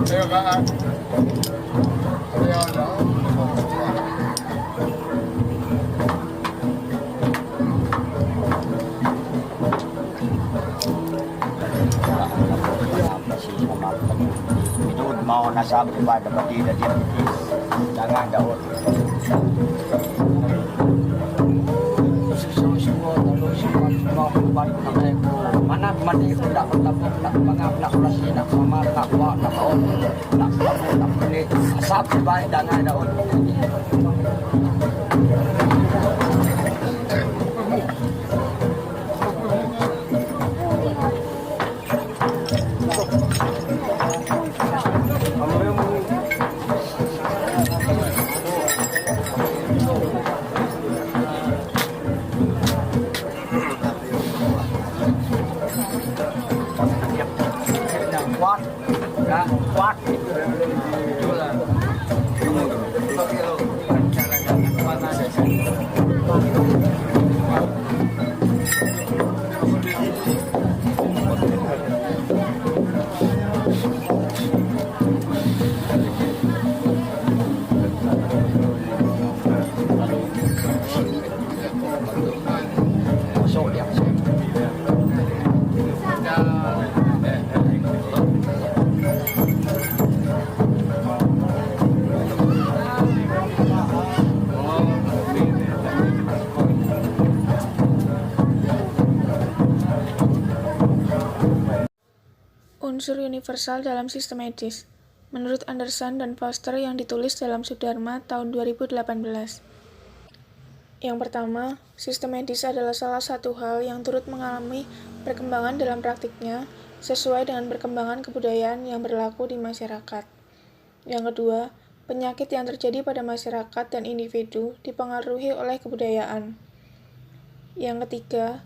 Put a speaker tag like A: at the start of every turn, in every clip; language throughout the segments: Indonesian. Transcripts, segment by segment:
A: Ayo kak. Ayo dong.
B: Itu mau nasab pada berdiri dia jangan daun. Mana mandi ko nak tapok nak mangap lasi nak mama nak wa nak on nak tapok nak ni asap baik jangan daun. Kuat itulah masuk dia.
C: Unsur universal dalam sistem medis, menurut Anderson dan Foster yang ditulis dalam Sudharma tahun 2018. Yang pertama, sistem medis adalah salah satu hal yang turut mengalami perkembangan dalam praktiknya sesuai dengan perkembangan kebudayaan yang berlaku di masyarakat. Yang kedua, penyakit yang terjadi pada masyarakat dan individu dipengaruhi oleh kebudayaan. Yang ketiga,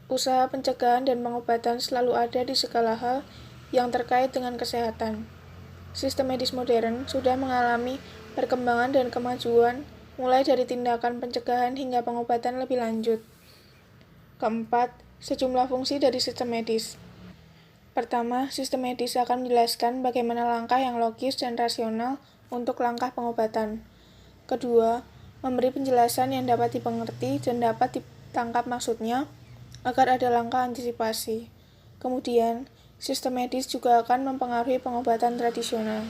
C: usaha pencegahan dan pengobatan selalu ada di segala hal yang terkait dengan kesehatan. Sistem medis modern sudah mengalami perkembangan dan kemajuan mulai dari tindakan pencegahan hingga pengobatan lebih lanjut. Keempat, sejumlah fungsi dari sistem medis. Pertama, sistem medis akan menjelaskan bagaimana langkah yang logis dan rasional untuk langkah pengobatan. Kedua, memberi penjelasan yang dapat dipengerti dan dapat ditangkap maksudnya agar ada langkah antisipasi. Kemudian, sistem medis juga akan mempengaruhi pengobatan tradisional.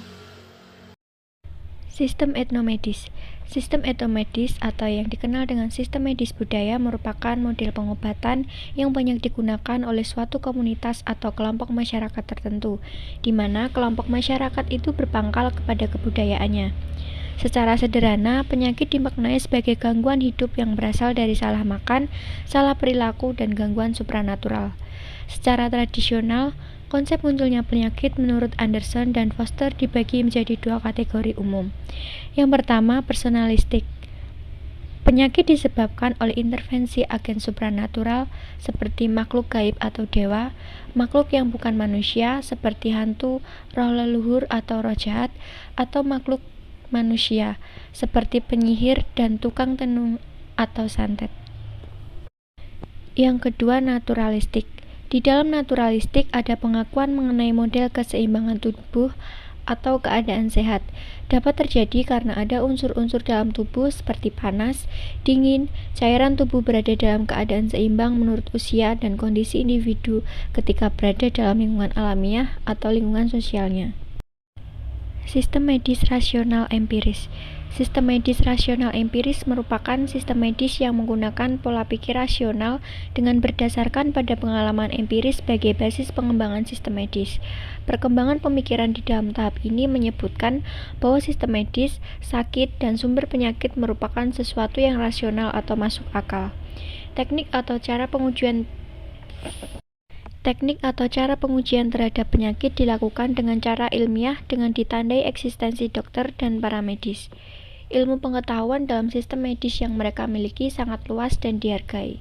D: Sistem etnomedis. Sistem etnomedis atau yang dikenal dengan sistem medis budaya merupakan model pengobatan yang banyak digunakan oleh suatu komunitas atau kelompok masyarakat tertentu, di mana kelompok masyarakat itu berpangkal kepada kebudayaannya. Secara sederhana, penyakit dimaknai sebagai gangguan hidup yang berasal dari salah makan, salah perilaku, dan gangguan supranatural. Secara tradisional, konsep munculnya penyakit menurut Anderson dan Foster dibagi menjadi dua kategori umum. Yang pertama, personalistik. Penyakit disebabkan oleh intervensi agen supranatural seperti makhluk gaib atau dewa, makhluk yang bukan manusia seperti hantu, roh leluhur atau roh jahat, atau makhluk manusia seperti penyihir dan tukang tenung atau santet. Yang kedua, naturalistik. Di dalam naturalistik ada pengakuan mengenai model keseimbangan tubuh atau keadaan sehat. Dapat terjadi karena ada unsur-unsur dalam tubuh seperti panas, dingin, cairan tubuh berada dalam keadaan seimbang menurut usia dan kondisi individu ketika berada dalam lingkungan alamiah atau lingkungan sosialnya. Sistem medis rasional empiris. Sistem medis rasional empiris merupakan sistem medis yang menggunakan pola pikir rasional dengan berdasarkan pada pengalaman empiris sebagai basis pengembangan sistem medis. Perkembangan pemikiran di dalam tahap ini menyebutkan bahwa sistem medis, sakit, dan sumber penyakit merupakan sesuatu yang rasional atau masuk akal. Teknik atau cara pengujian terhadap penyakit dilakukan dengan cara ilmiah dengan ditandai eksistensi dokter dan para medis. Ilmu pengetahuan dalam sistem medis yang mereka miliki sangat luas dan dihargai.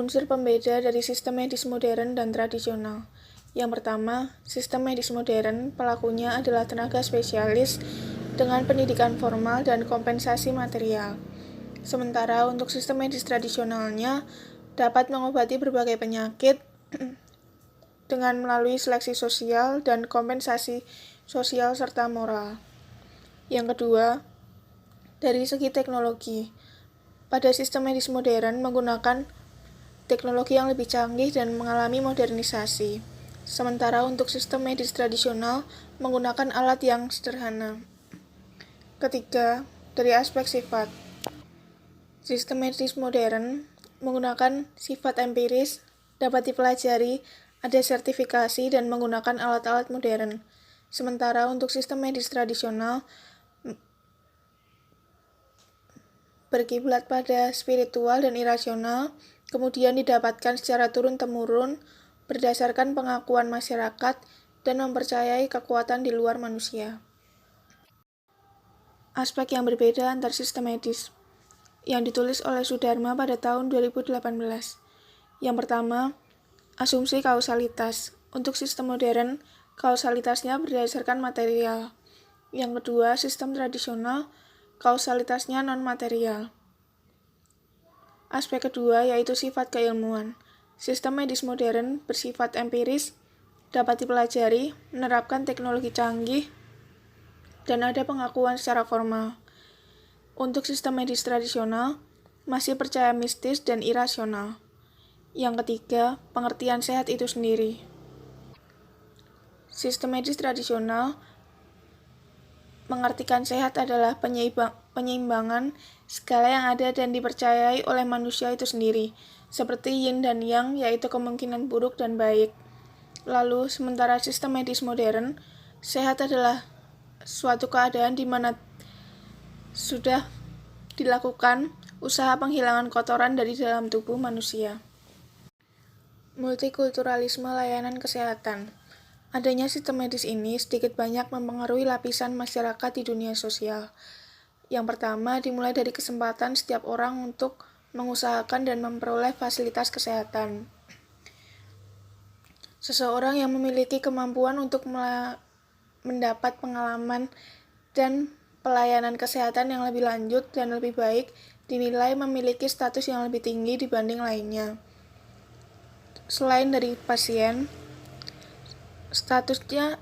C: Unsur pembeda dari sistem medis modern dan tradisional. Yang pertama, sistem medis modern pelakunya adalah tenaga spesialis dengan pendidikan formal dan kompensasi material. Sementara untuk sistem medis tradisionalnya dapat mengobati berbagai penyakit dengan melalui seleksi sosial dan kompensasi sosial serta moral. Yang kedua, dari segi teknologi. Pada sistem medis modern menggunakan teknologi yang lebih canggih dan mengalami modernisasi. Sementara untuk sistem medis tradisional menggunakan alat yang sederhana. Ketiga, dari aspek sifat. Sistem medis modern menggunakan sifat empiris, dapat dipelajari, ada sertifikasi, dan menggunakan alat-alat modern. Sementara untuk sistem medis tradisional berkiblat pada spiritual dan irasional, kemudian didapatkan secara turun-temurun berdasarkan pengakuan masyarakat dan mempercayai kekuatan di luar manusia. Aspek yang berbeda antar sistem medis yang ditulis oleh Sudharma pada tahun 2018. Yang pertama, asumsi kausalitas. Untuk sistem modern, kausalitasnya berdasarkan material. Yang kedua, sistem tradisional, kausalitasnya non-material. Aspek kedua yaitu sifat keilmuan. Sistem medis modern bersifat empiris, dapat dipelajari, menerapkan teknologi canggih, dan ada pengakuan secara formal. Untuk sistem medis tradisional, masih percaya mistis dan irasional. Yang ketiga, pengertian sehat itu sendiri. Sistem medis tradisional mengartikan sehat adalah penyeimbangan skala yang ada dan dipercayai oleh manusia itu sendiri, seperti yin dan yang, yaitu kemungkinan buruk dan baik. Lalu, sementara sistem medis modern, sehat adalah suatu keadaan di mana sudah dilakukan usaha penghilangan kotoran dari dalam tubuh manusia. Multikulturalisme layanan kesehatan. Adanya sistem medis ini sedikit banyak mempengaruhi lapisan masyarakat di dunia sosial. Yang pertama, dimulai dari kesempatan setiap orang untuk mengusahakan dan memperoleh fasilitas kesehatan. Seseorang yang memiliki kemampuan untuk mendapat pengalaman dan pelayanan kesehatan yang lebih lanjut dan lebih baik dinilai memiliki status yang lebih tinggi dibanding lainnya. Selain dari pasien, statusnya